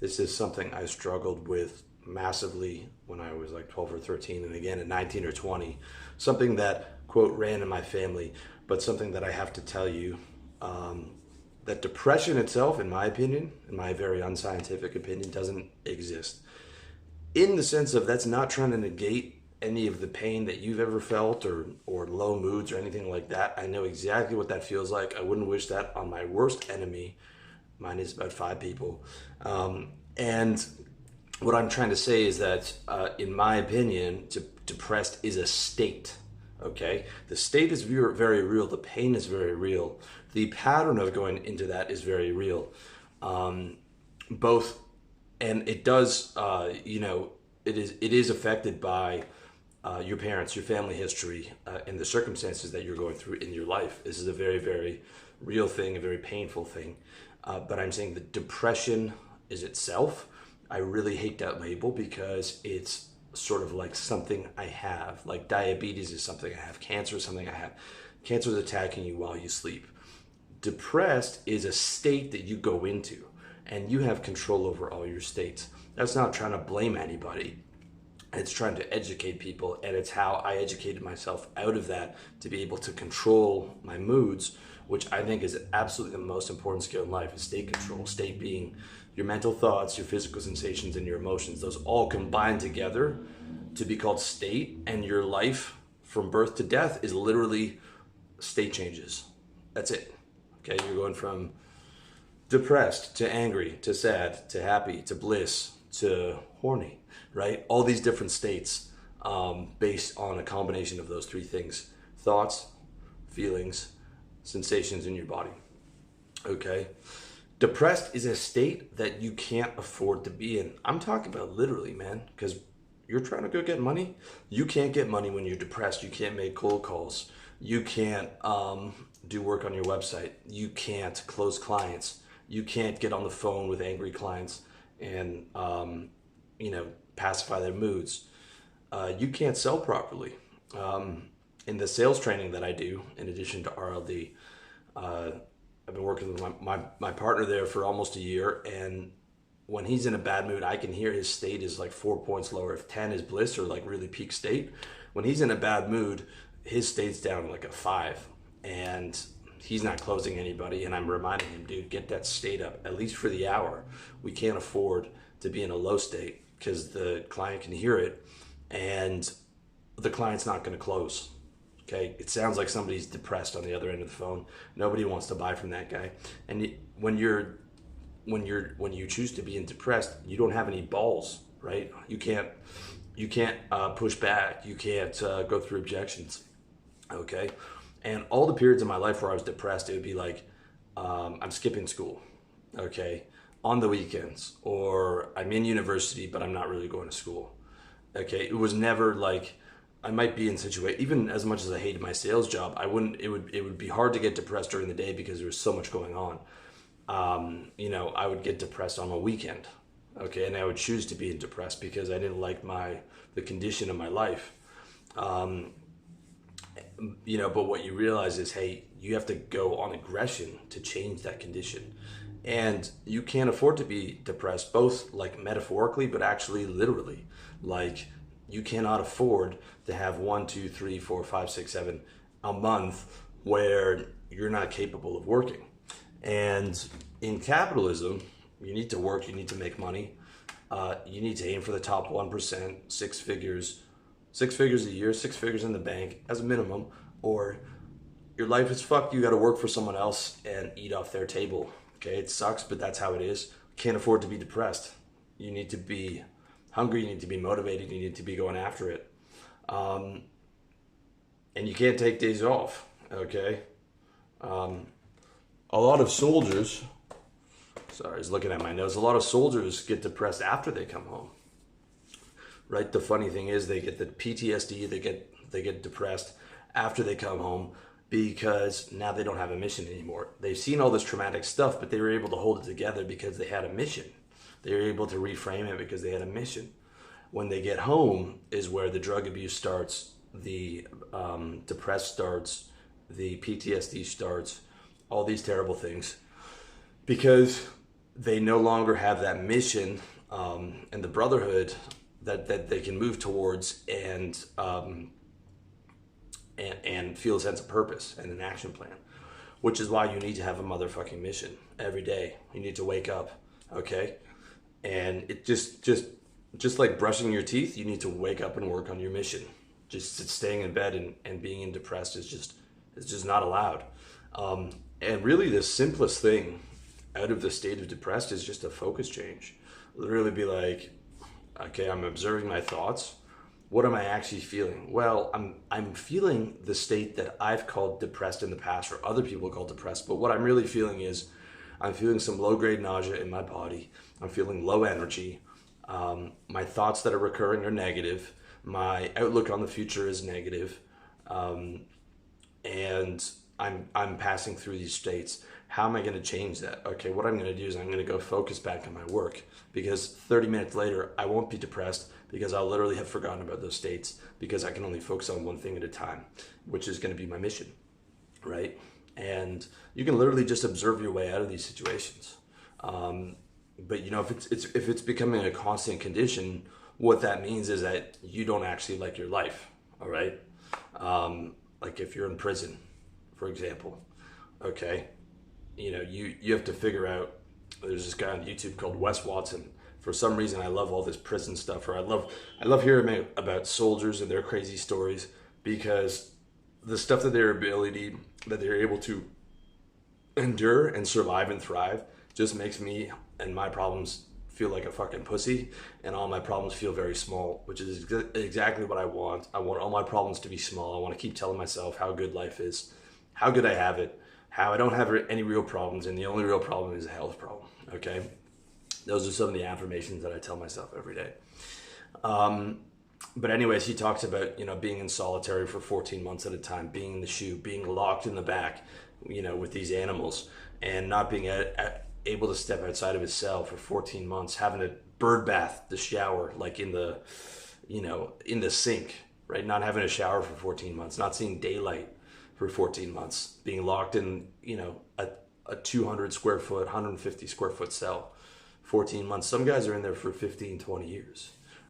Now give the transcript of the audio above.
This is something I struggled with massively when I was like 12 or 13, and again at 19 or 20. Something that, quote, ran in my family, but something that I have to tell you, that depression itself, in my opinion, in my very unscientific opinion, doesn't exist. In the sense of, that's not trying to negate any of the pain that you've ever felt, or low moods or anything like that. I know exactly what that feels like. I wouldn't wish that on my worst enemy. Mine is about 5 people. And what I'm trying to say is that, in my opinion, depressed is a state. Okay, the state is very real. The pain is very real. The pattern of going into that is very real. Both, and it does. It is affected by your parents, your family history, and the circumstances that you're going through in your life. This is a very, very real thing, a very painful thing. But I'm saying that depression is itself. I really hate that label because it's sort of like something I have. Like diabetes is something I have. Cancer is something I have. Cancer is attacking you while you sleep. Depressed is a state that you go into, and you have control over all your states. That's not trying to blame anybody. It's trying to educate people, and it's how I educated myself out of that to be able to control my moods, which I think is absolutely the most important skill in life, is state control. State being your mental thoughts, your physical sensations, and your emotions. Those all combine together to be called state, and your life from birth to death is literally state changes. That's it. Okay, you're going from depressed to angry to sad to happy to bliss to horny, right? All these different states, based on a combination of those 3 things: thoughts, feelings, sensations in your body. Okay, depressed is a state that you can't afford to be in. I'm talking about literally, man, because you're trying to go get money. You can't get money when you're depressed. You can't make cold calls. You can't do work on your website. You can't close clients. You can't get on the phone with angry clients and pacify their moods. You can't sell properly. In the sales training that I do, in addition to RLD, I've been working with my partner there for almost a year, and when he's in a bad mood, I can hear his state is like 4 points lower. If 10 is bliss or like really peak state, when he's in a bad mood, his state's down like a 5, and he's not closing anybody. And I'm reminding him, dude, get that state up at least for the hour. We can't afford to be in a low state because the client can hear it, and the client's not going to close. Okay, it sounds like somebody's depressed on the other end of the phone. Nobody wants to buy from that guy. And when you choose to be in depressed, you don't have any balls, right? You can't push back. You can't go through objections. Okay, and all the periods in my life where I was depressed, it would be like I'm skipping school. Okay, on the weekends, or I'm in university but I'm not really going to school. Okay, it was never like, I might be in situation, even as much as I hated my sales job, it would be hard to get depressed during the day because there was so much going on. I would get depressed on a weekend. Okay, and I would choose to be depressed because I didn't like the condition of my life. But what you realize is, hey, you have to go on aggression to change that condition. And you can't afford to be depressed, both like metaphorically, but actually literally. Like, you cannot afford to have 1, 2, 3, 4, 5, 6, 7 a month where you're not capable of working. And in capitalism, you need to work, you need to make money. You need to aim for the top 1%, 6 figures a year, 6 figures in the bank as a minimum, or your life is fucked. You got to work for someone else and eat off their table. Okay, it sucks, but that's how it is. Can't afford to be depressed. You need to be hungry, you need to be motivated, you need to be going after it. And you can't take days off, okay? A lot of soldiers, sorry, I was looking at my notes, a lot of soldiers get depressed after they come home, right? The funny thing is they get the PTSD, they get depressed after they come home because now they don't have a mission anymore. They've seen all this traumatic stuff, but they were able to hold it together because they had a mission. They were able to reframe it because they had a mission. When they get home is where the drug abuse starts, the depressed starts, the PTSD starts, all these terrible things. Because they no longer have that mission and the brotherhood that they can move towards and feel a sense of purpose and an action plan, which is why you need to have a motherfucking mission every day. You need to wake up, okay? And it just like brushing your teeth, you need to wake up and work on your mission. Just staying in bed and being depressed is just not allowed. And really the simplest thing out of the state of depressed is just a focus change. Literally be like, okay, I'm observing my thoughts. What am I actually feeling? Well, I'm feeling the state that I've called depressed in the past, or other people call depressed. But what I'm really feeling is I'm feeling some low-grade nausea in my body. I'm feeling low energy. My thoughts that are recurring are negative. My outlook on the future is negative. And I'm passing through these states. How am I going to change that? Okay, what I'm going to do is I'm going to go focus back on my work, because 30 minutes later, I won't be depressed, because I'll literally have forgotten about those states, because I can only focus on one thing at a time, which is going to be my mission, right? And you can literally just observe your way out of these situations. But you know, if it's becoming a constant condition, what that means is that you don't actually like your life, all right? Like if you're in prison, for example, okay, you know, you have to figure out, there's this guy on YouTube called Wes Watson. For some reason, I love all this prison stuff, or I love hearing about soldiers and their crazy stories, because the stuff that they're able to endure and survive and thrive just makes me and my problems feel like a fucking pussy, and all my problems feel very small, which is exactly what I want. I want all my problems to be small. I want to keep telling myself how good life is, how good I have it, how I don't have any real problems, and the only real problem is a health problem, okay? Those are some of the affirmations that I tell myself every day. But anyways, he talks about, you know, being in solitary for 14 months at a time, being in the shoe, being locked in the back, you know, with these animals, and not being able to step outside of his cell for 14 months, having a bird bath, the shower, like in the, you know, in the sink, right? Not having a shower for 14 months, not seeing daylight for 14 months, being locked in, you know, a 200 square foot, 150 square foot cell, 14 months. Some guys are in there for 15, 20 years.